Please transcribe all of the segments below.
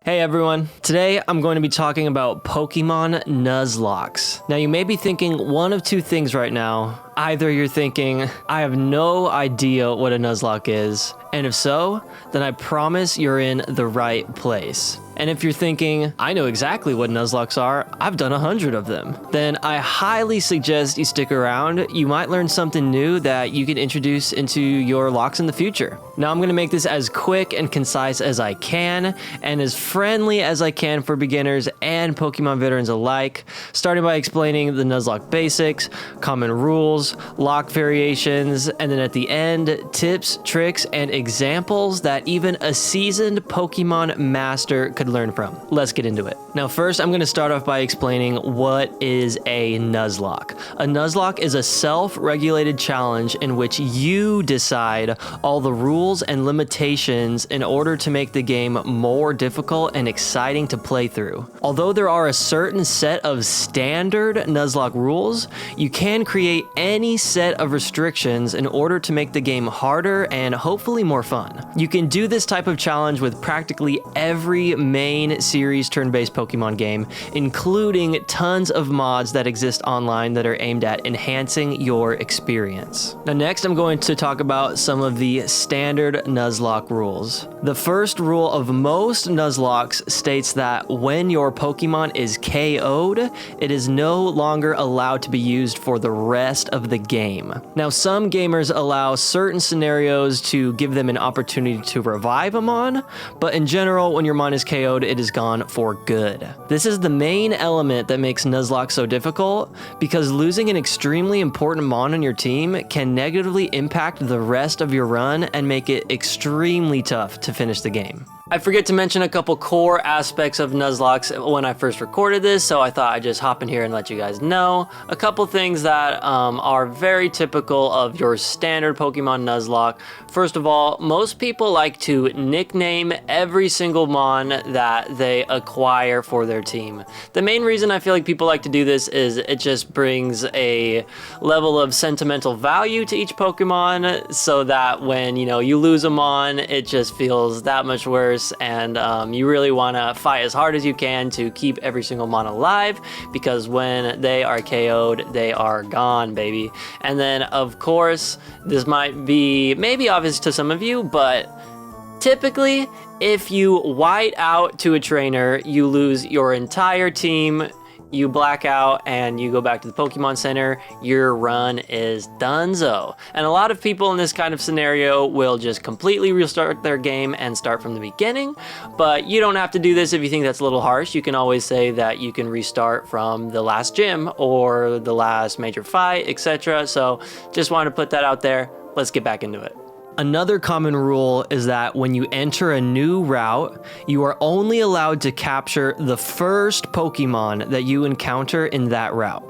Hey everyone, today I'm going to be talking about Pokémon Nuzlockes. Now you may be thinking one of two things right now. Either you're thinking, I have no idea what a Nuzlocke is, and if so, then I promise you're in the right place. And if you're thinking, I know exactly what Nuzlockes are, I've done 100 of them, then I highly suggest you stick around. You might learn something new that you can introduce into your locks in the future. Now I'm going to make this as quick and concise as I can, and as friendly as I can for beginners and Pokemon veterans alike, starting by explaining the Nuzlocke basics, common rules, lock variations, and then at the end, tips, tricks, and examples that even a seasoned Pokemon master could learn from. Let's get into it. Now first, I'm going to start off by explaining what is a Nuzlocke. A Nuzlocke is a self-regulated challenge in which you decide all the rules and limitations in order to make the game more difficult and exciting to play through. Although there are a certain set of standard Nuzlocke rules, you can create any set of restrictions in order to make the game harder and hopefully more fun. You can do this type of challenge with practically every main series turn-based Pokemon game, including tons of mods that exist online that are aimed at enhancing your experience. Now next, I'm going to talk about some of the standard Nuzlocke rules. The first rule of most Nuzlockes states that when your Pokemon is KO'd, it is no longer allowed to be used for the rest of the game. Now, some gamers allow certain scenarios to give them an opportunity to revive a Mon, but in general, when your Mon is KO'd, it is gone for good. This is the main element that makes Nuzlocke so difficult, because losing an extremely important Mon on your team can negatively impact the rest of your run and make it extremely tough to finish the game. I forget to mention a couple core aspects of Nuzlockes when I first recorded this, so I thought I'd just hop in here and let you guys know. A couple things that are very typical of your standard Pokemon Nuzlocke. First of all, most people like to nickname every single Mon that they acquire for their team. The main reason I feel like people like to do this is it just brings a level of sentimental value to each Pokemon, so that when, you lose a Mon, it just feels that much worse. And you really want to fight as hard as you can to keep every single Mon alive, because when they are KO'd, they are gone, baby. And then, of course, this might be maybe obvious to some of you, but typically, if you white out to a trainer, you lose your entire team. You black out and you go back to the Pokemon Center, your run is donezo. And a lot of people in this kind of scenario will just completely restart their game and start from the beginning, but you don't have to do this if you think that's a little harsh. You can always say that you can restart from the last gym or the last major fight, etc. So just wanted to put that out there. Let's get back into it. Another common rule is that when you enter a new route, you are only allowed to capture the first Pokemon that you encounter in that route.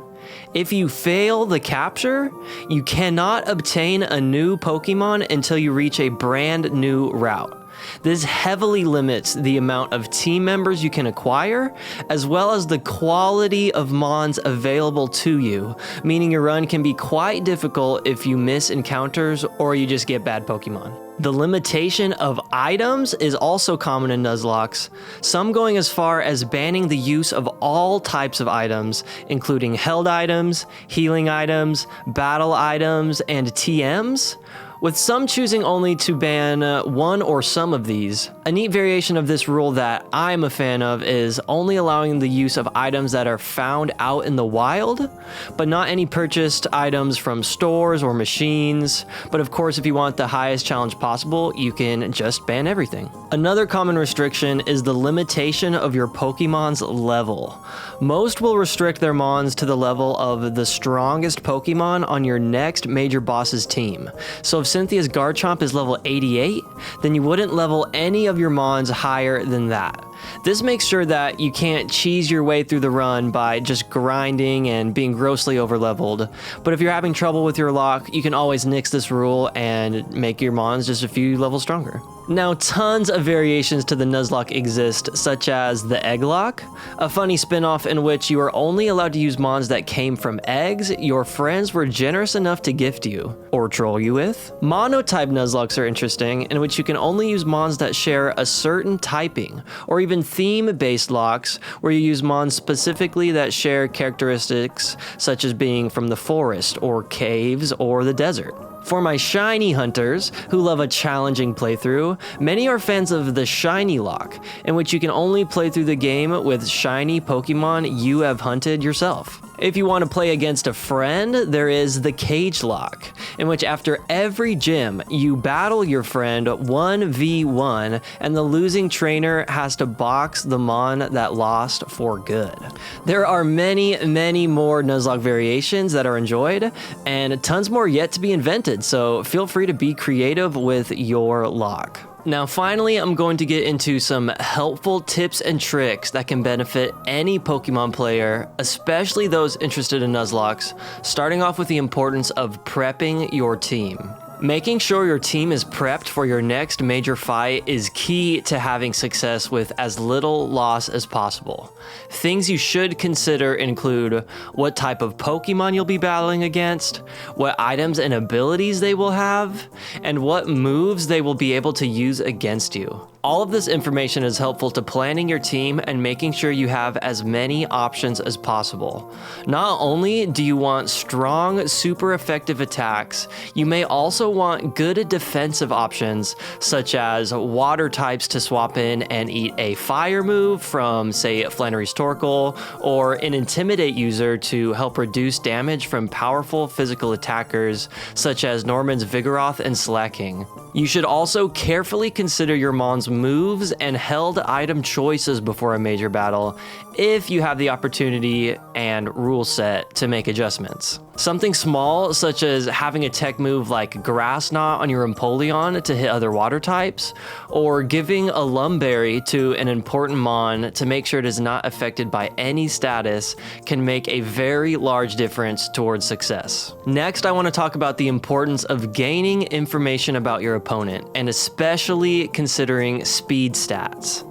If you fail the capture, you cannot obtain a new Pokemon until you reach a brand new route. This heavily limits the amount of team members you can acquire, as well as the quality of Mons available to you, meaning your run can be quite difficult if you miss encounters or you just get bad Pokemon. The limitation of items is also common in Nuzlockes, some going as far as banning the use of all types of items, including held items, healing items, battle items, and TMs, with some choosing only to ban one or some of these. A neat variation of this rule that I'm a fan of is only allowing the use of items that are found out in the wild, but not any purchased items from stores or machines. But of course, if you want the highest challenge possible, you can just ban everything. Another common restriction is the limitation of your Pokemon's level. Most will restrict their Mons to the level of the strongest Pokemon on your next major boss's team. So if Cynthia's Garchomp is level 88, then you wouldn't level any of your Mons higher than that. This makes sure that you can't cheese your way through the run by just grinding and being grossly overleveled. But if you're having trouble with your lock, you can always nix this rule and make your Mons just a few levels stronger. Now, tons of variations to the Nuzlocke exist, such as the Egg Lock, a funny spin-off in which you are only allowed to use Mons that came from eggs your friends were generous enough to gift you, or troll you with. Mono-type Nuzlockes are interesting, in which you can only use Mons that share a certain typing, or even even theme-based locks, where you use mons specifically that share characteristics such as being from the forest, or caves, or the desert. For my shiny hunters, who love a challenging playthrough, many are fans of the shiny lock, in which you can only play through the game with shiny Pokemon you have hunted yourself. If you want to play against a friend, there is the cage lock, in which after every gym, you battle your friend 1v1, and the losing trainer has to box the mon that lost for good. There are many more Nuzlocke variations that are enjoyed, and tons more yet to be invented, so feel free to be creative with your lock. Now finally, I'm going to get into some helpful tips and tricks that can benefit any Pokemon player, especially those interested in Nuzlocks, starting off with the importance of prepping your team. Making sure your team is prepped for your next major fight is key to having success with as little loss as possible. Things you should consider include what type of Pokemon you'll be battling against, what items and abilities they will have, and what moves they will be able to use against you. All of this information is helpful to planning your team and making sure you have as many options as possible. Not only do you want strong, super effective attacks, you may also want good defensive options, such as water types to swap in and eat a fire move from, say, Flannery's Torkoal, or an Intimidate user to help reduce damage from powerful physical attackers, such as Norman's Vigoroth and Slaking. You should also carefully consider your mon's moves and held item choices before a major battle if you have the opportunity and rule set to make adjustments. Something small, such as having a tech move like Grass Knot on your Empoleon to hit other water types, or giving a Lumberry to an important mon to make sure it is not affected by any status, can make a very large difference towards success. Next, I want to talk about the importance of gaining information about your opponent, and especially considering speed stats.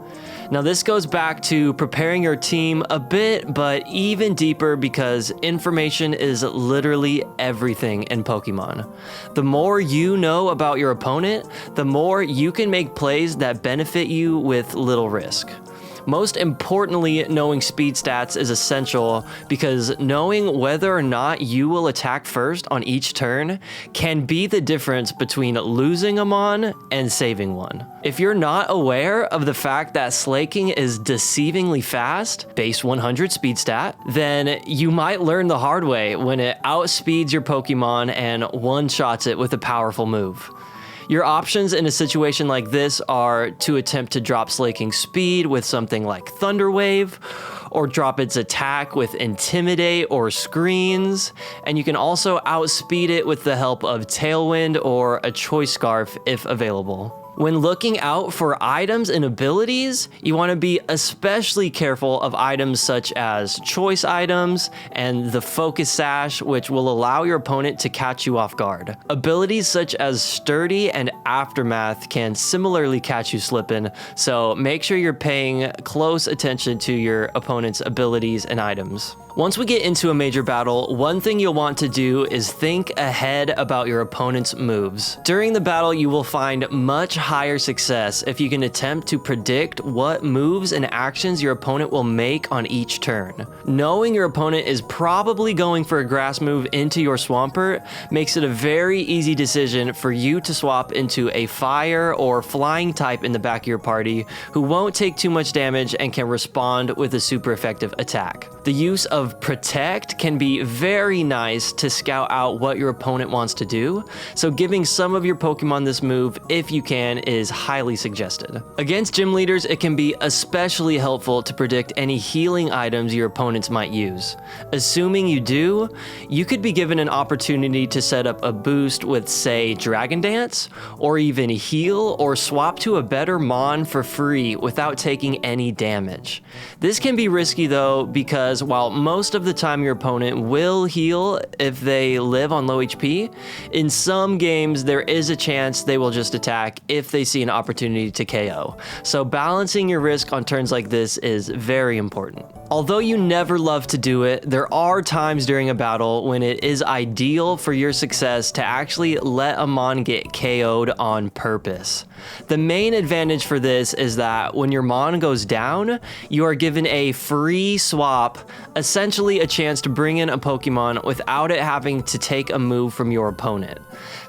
Now this goes back to preparing your team a bit, but even deeper, because information is literally everything in Pokemon. The more you know about your opponent, the more you can make plays that benefit you with little risk. Most importantly, knowing speed stats is essential because knowing whether or not you will attack first on each turn can be the difference between losing a mon and saving one. If you're not aware of the fact that Slaking is deceivingly fast, base 100 speed stat, then you might learn the hard way when it outspeeds your Pokemon and one-shots it with a powerful move. Your options in a situation like this are to attempt to drop Slaking's speed with something like Thunder Wave, or drop its attack with Intimidate or Screens, and you can also outspeed it with the help of Tailwind or a Choice Scarf if available. When looking out for items and abilities, you want to be especially careful of items such as choice items and the focus sash, which will allow your opponent to catch you off guard. Abilities such as Sturdy and Aftermath can similarly catch you slipping, so make sure you're paying close attention to your opponent's abilities and items. Once we get into a major battle, one thing you'll want to do is think ahead about your opponent's moves. During the battle, you will find much higher success if you can attempt to predict what moves and actions your opponent will make on each turn. Knowing your opponent is probably going for a grass move into your Swampert makes it a very easy decision for you to swap into a fire or flying type in the back of your party who won't take too much damage and can respond with a super effective attack. The use of Protect can be very nice to scout out what your opponent wants to do, so giving some of your Pokemon this move, if you can, is highly suggested. Against gym leaders, it can be especially helpful to predict any healing items your opponents might use. Assuming you do, you could be given an opportunity to set up a boost with, say, Dragon Dance, or even heal or swap to a better Mon for free without taking any damage. This can be risky though, because while most of the time your opponent will heal if they live on low HP, in some games there is a chance they will just attack if they see an opportunity to KO. So balancing your risk on turns like this is very important. Although you never love to do it, there are times during a battle when it is ideal for your success to actually let a mon get KO'd on purpose. The main advantage for this is that when your mon goes down, you are given a free swap, essentially a chance to bring in a Pokemon without it having to take a move from your opponent.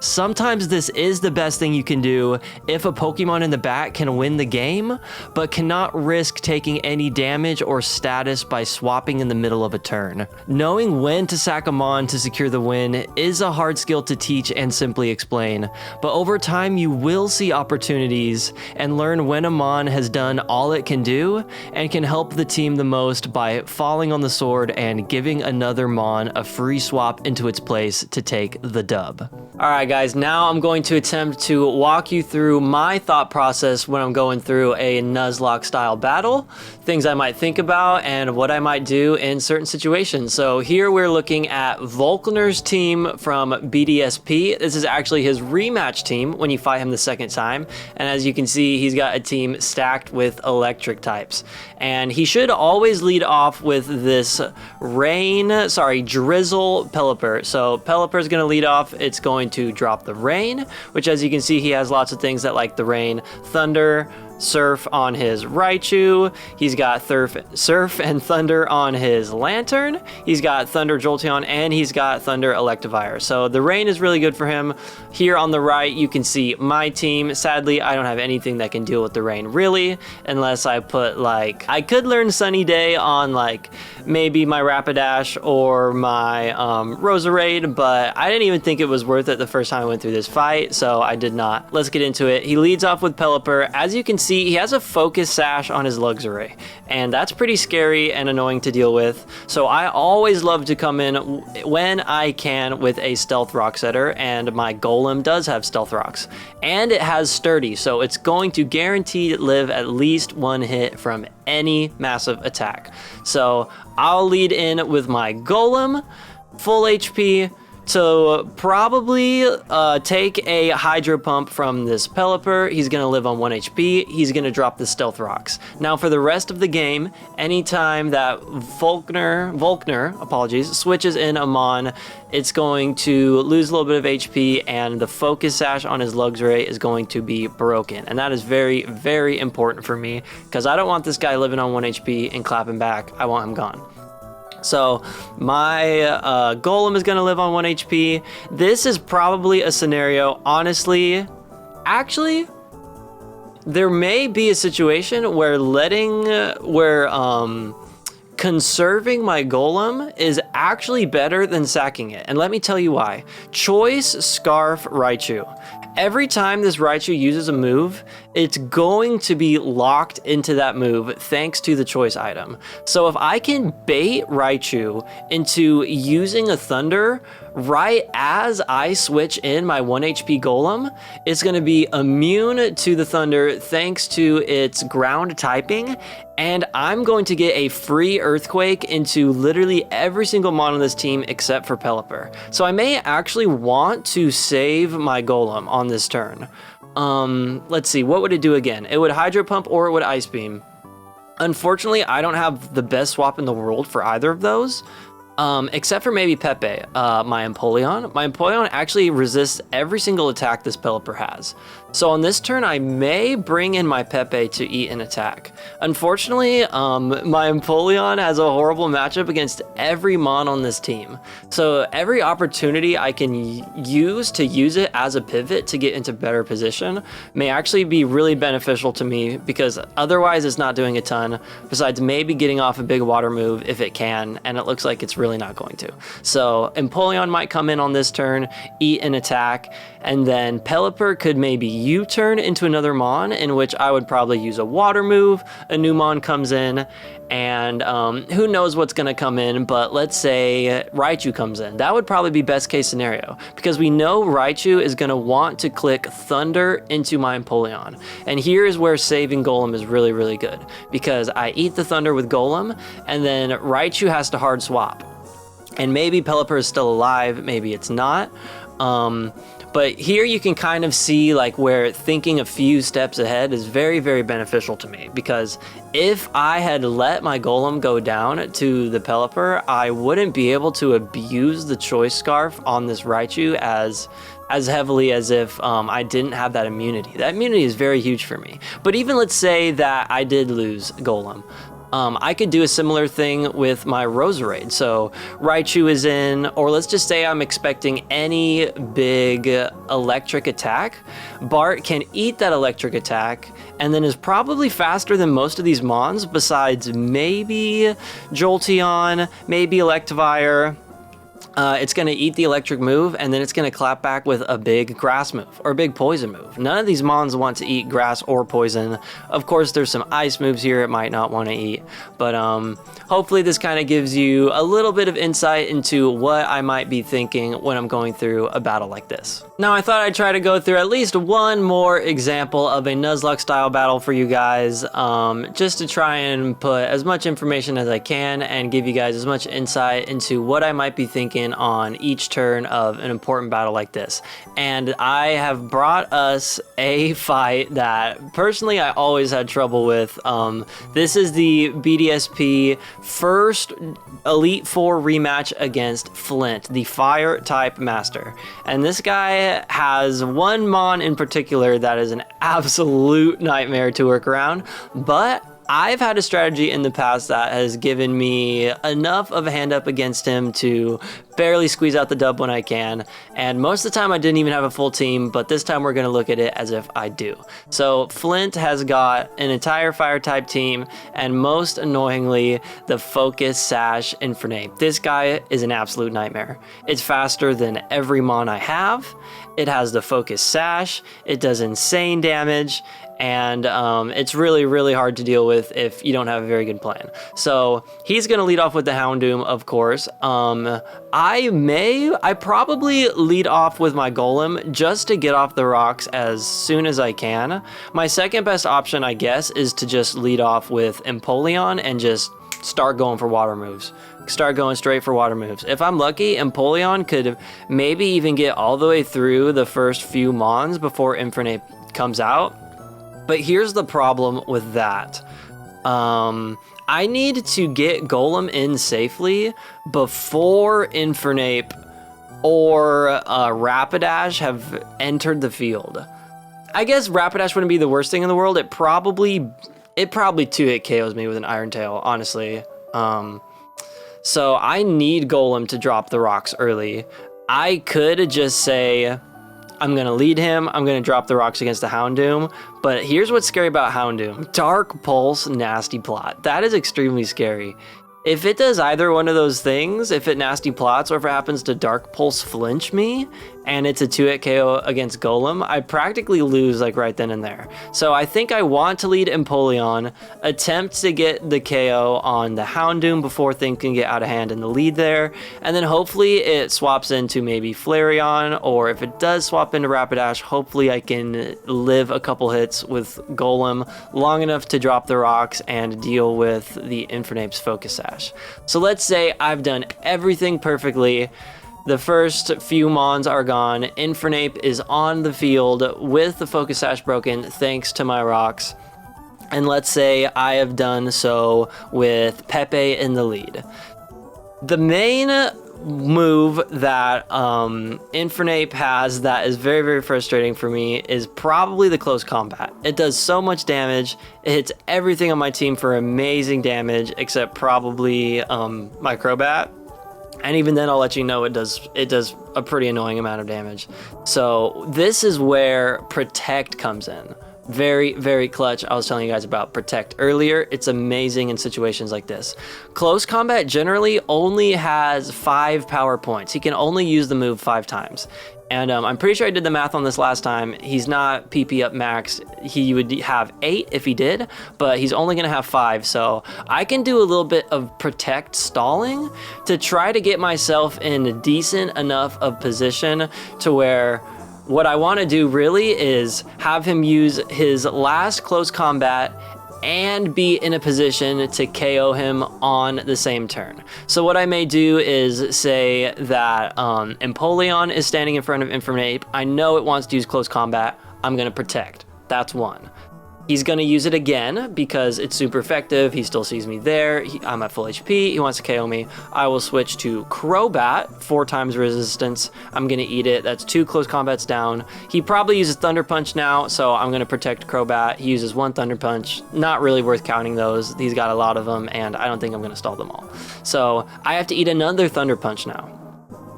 Sometimes this is the best thing you can do if a Pokemon in the back can win the game, but cannot risk taking any damage or status by swapping in the middle of a turn. Knowing when to sack a mon to secure the win is a hard skill to teach and simply explain, but over time you will see opportunities and learn when a mon has done all it can do and can help the team the most by falling on the sword and giving another mon a free swap into its place to take the dub. Alright guys, now I'm going to attempt to walk you through my thought process when I'm going through a Nuzlocke style battle, things I might think about, and what I might do in certain situations. So here we're looking at Volkner's team from BDSP. This is actually his rematch team when you fight him the second time. And as you can see, he's got a team stacked with electric types. And he should always lead off with this Drizzle Pelipper. So Pelipper's going to lead off. It's going to drop the rain, which as you can see, he has lots of things that like the rain, thunder, surf on his Raichu. He's got surf and thunder on his Lantern. He's got thunder Jolteon, and he's got thunder Electivire. So the rain is really good for him. Here on the right, you can see my team. Sadly, I don't have anything that can deal with the rain really, unless I put like, I could learn Sunny Day on like maybe my Rapidash or my Roserade, but I didn't even think it was worth it the first time I went through this fight, so I did not. Let's get into it. He leads off with Pelipper. As you can see, he has a focus sash on his Luxray, and that's pretty scary and annoying to deal with. So I always love to come in when I can with a Stealth Rock Setter, and my Golem does have Stealth Rocks, and it has Sturdy, so it's going to guarantee live at least one hit from any massive attack. So I'll lead in with my Golem, full HP, to probably take a Hydro Pump from this Pelipper. He's going to live on 1 HP. He's going to drop the Stealth Rocks. Now for the rest of the game, anytime that Volkner switches in a mon, it's going to lose a little bit of HP, and the Focus Sash on his Luxray is going to be broken. And that is very, very important for me, because I don't want this guy living on 1 HP and clapping back. I want him gone. So my Golem is going to live on 1 HP. This is probably a scenario, honestly, actually, there may be a situation where conserving my Golem is actually better than sacking it. And let me tell you why. Choice Scarf Raichu. Every time this Raichu uses a move, it's going to be locked into that move thanks to the choice item. So if I can bait Raichu into using a Thunder right as I switch in my 1 HP Golem, it's going to be immune to the Thunder thanks to its ground typing, and I'm going to get a free Earthquake into literally every single mon on this team except for Pelipper. So I may actually want to save my Golem on this turn. Let's see, what would it do again? It would Hydro Pump or it would Ice Beam. Unfortunately, I don't have the best swap in the world for either of those. Except for maybe Pepe, my Empoleon. My Empoleon actually resists every single attack this Pelipper has. So on this turn, I may bring in my Pepe to eat an attack. Unfortunately, my Empoleon has a horrible matchup against every mon on this team. So every opportunity I can use it as a pivot to get into better position may actually be really beneficial to me, because otherwise it's not doing a ton, besides maybe getting off a big water move if it can, and it looks like it's really not going to. So Empoleon might come in on this turn, eat an attack, and then Pelipper could maybe U-turn into another mon, in which I would probably use a water move, a new mon comes in, and who knows what's going to come in, but let's say Raichu comes in. That would probably be best case scenario, because we know Raichu is going to want to click Thunder into my Empoleon. And here is where saving Golem is really, really good, because I eat the Thunder with Golem, and then Raichu has to hard swap. And maybe Pelipper is still alive, maybe it's not. But here you can kind of see like where thinking a few steps ahead is very, very beneficial to me, because if I had let my Golem go down to the Pelipper, I wouldn't be able to abuse the Choice Scarf on this Raichu as heavily as if I didn't have that immunity. That immunity is very huge for me. But even let's say that I did lose Golem, I could do a similar thing with my Roserade. So Raichu is in, or let's just say I'm expecting any big electric attack. Bart can eat that electric attack and then is probably faster than most of these Mons, besides maybe Jolteon, maybe Electivire. It's going to eat the electric move, and then it's going to clap back with a big grass move or a big poison move. None of these Mons want to eat grass or poison. Of course, there's some ice moves here it might not want to eat, but hopefully this kind of gives you a little bit of insight into what I might be thinking when I'm going through a battle like this. Now, I thought I'd try to go through at least one more example of a Nuzlocke style battle for you guys, just to try and put as much information as I can and give you guys as much insight into what I might be thinking on each turn of an important battle like this. And I have brought us a fight that personally I always had trouble with. This is the BDSP first Elite Four rematch against Flint, the fire type master. And this guy has one Mon in particular that is an absolute nightmare to work around, but I've had a strategy in the past that has given me enough of a hand up against him to barely squeeze out the dub when I can. And most of the time I didn't even have a full team, but this time we're going to look at it as if I do. So Flint has got an entire fire type team, and most annoyingly, the Focus Sash Infernape. This guy is an absolute nightmare. It's faster than every Mon I have. It has the Focus Sash. It does insane damage. And it's really, really hard to deal with if you don't have a very good plan. So he's going to lead off with the Houndoom, of course. I probably lead off with my Golem just to get off the rocks as soon as I can. My second best option, I guess, is to just lead off with Empoleon and just start going for water moves. Start going straight for water moves. If I'm lucky, Empoleon could maybe even get all the way through the first few Mons before Infernape comes out. But here's the problem with that. I need to get Golem in safely before Infernape or Rapidash have entered the field. I guess Rapidash wouldn't be the worst thing in the world. It probably 2-hit KOs me with an Iron Tail, honestly. So I need Golem to drop the rocks early. I could just say, I'm going to lead him, I'm going to drop the rocks against the Houndoom, but here's what's scary about Houndoom. Dark Pulse, Nasty Plot. That is extremely scary. If it does either one of those things, if it Nasty Plots or if it happens to Dark Pulse flinch me, and it's a 2-hit KO against Golem, I practically lose like right then and there. So I think I want to lead Empoleon, attempt to get the KO on the Houndoom before things can get out of hand in the lead there, and then hopefully it swaps into maybe Flareon, or if it does swap into Rapidash, hopefully I can live a couple hits with Golem long enough to drop the rocks and deal with the Infernape's Focus Sash. So let's say I've done everything perfectly. The first few Mons are gone. Infernape is on the field with the Focus Sash broken thanks to my rocks. And let's say I have done so with Pepe in the lead. The main move that Infernape has that is very, very frustrating for me is probably the close combat. It does so much damage. It hits everything on my team for amazing damage except probably my Crobat. And even then, I'll let you know it does a pretty annoying amount of damage. So this is where Protect comes in. Very, very clutch. I was telling you guys about Protect earlier. It's amazing in situations like this. Close combat generally only has 5 power points. He can only use the move 5 times. And I'm pretty sure I did the math on this last time. He's not PP up max. He would have 8 if he did, but he's only going to have 5. So I can do a little bit of Protect stalling to try to get myself in a decent enough of position to where what I want to do really is have him use his last close combat and be in a position to KO him on the same turn. So what I may do is say that Empoleon is standing in front of Infernape. I know it wants to use close combat. I'm going to protect. That's one. He's going to use it again because it's super effective. He still sees me there. I'm at full HP. He wants to KO me. I will switch to Crobat, 4 times resistance. I'm going to eat it. That's 2 close combats down. He probably uses Thunder Punch now, so I'm going to protect Crobat. He uses 1 Thunder Punch. Not really worth counting those. He's got a lot of them, and I don't think I'm going to stall them all. So I have to eat another Thunder Punch now.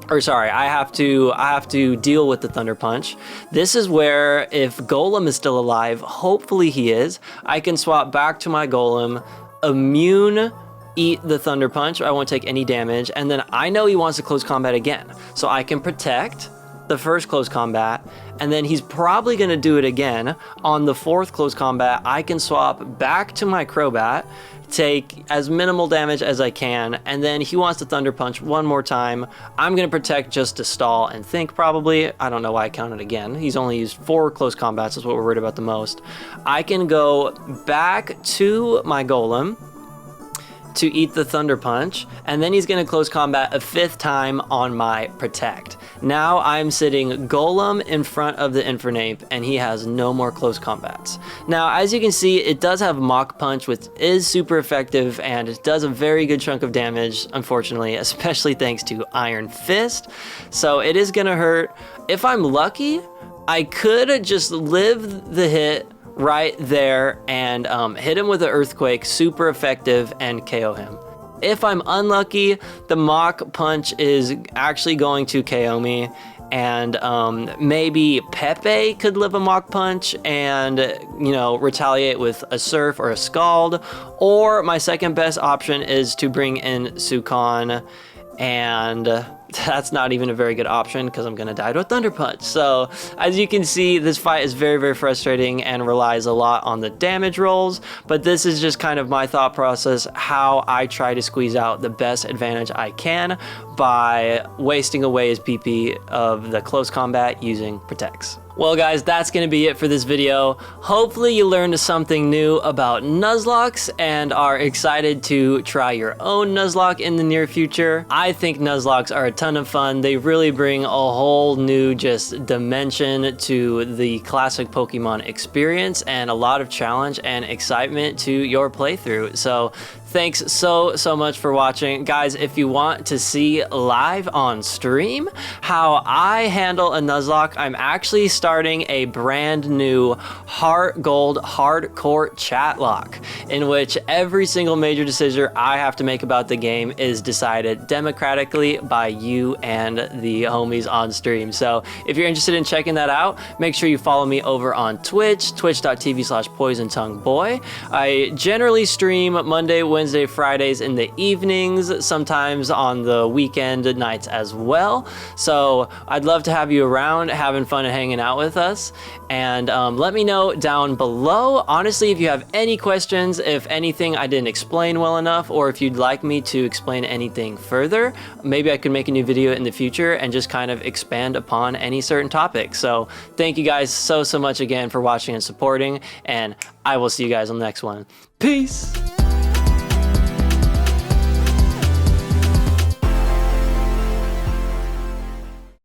Or sorry, I have to deal with the Thunder Punch. This is where if Golem is still alive, hopefully he is, I can swap back to my Golem, immune, eat the Thunder Punch, I won't take any damage, and then I know he wants to close combat again. So I can protect the first close combat, and then he's probably going to do it again. On the 4th close combat, I can swap back to my Crobat, take as minimal damage as I can, and then he wants to Thunder Punch one more time. I'm going to protect just to stall and think probably. I don't know why I counted again. He's only used 4 close combats, is what we're worried about the most. I can go back to my Golem to eat the Thunder Punch, and then he's going to close combat a 5th time on my Protect. Now I'm sitting Golem in front of the Infernape, and he has no more close combats. Now, as you can see, it does have Mach Punch, which is super effective, and it does a very good chunk of damage, unfortunately, especially thanks to Iron Fist. So it is going to hurt. If I'm lucky, I could just live the hit right there and hit him with an Earthquake, super effective, and KO him. If I'm unlucky, the Mach Punch is actually going to KO me, and maybe Pepe could live a Mach Punch and, you know, retaliate with a Surf or a Scald, or my second best option is to bring in Sukan, and that's not even a very good option because I'm going to die to a Thunder Punch. So as you can see, this fight is very, very frustrating and relies a lot on the damage rolls, but this is just kind of my thought process, how I try to squeeze out the best advantage I can by wasting away his PP of the close combat using Protects. Well guys, that's going to be it for this video. Hopefully you learned something new about Nuzlocks and are excited to try your own Nuzlocke in the near future. I think Nuzlocks are a ton of fun. They really bring a whole new just dimension to the classic Pokemon experience and a lot of challenge and excitement to your playthrough. So thanks so much for watching. Guys, if you want to see live on stream how I handle a Nuzlocke, I'm actually starting a brand new Heart Gold Hardcore chat lock in which every single major decision I have to make about the game is decided democratically by you and the homies on stream. So if you're interested in checking that out, make sure you follow me over on Twitch, twitch.tv/poisontongueboy. I generally stream Monday, Wednesday, Fridays in the evenings, sometimes on the weekend nights as well. So I'd love to have you around, having fun and hanging out with us. And let me know down below, honestly, if you have any questions, if anything I didn't explain well enough, or if you'd like me to explain anything further. Maybe I could make a new video in the future and just kind of expand upon any certain topic. So thank you guys so much again for watching and supporting, and I will see you guys on the next one. Peace!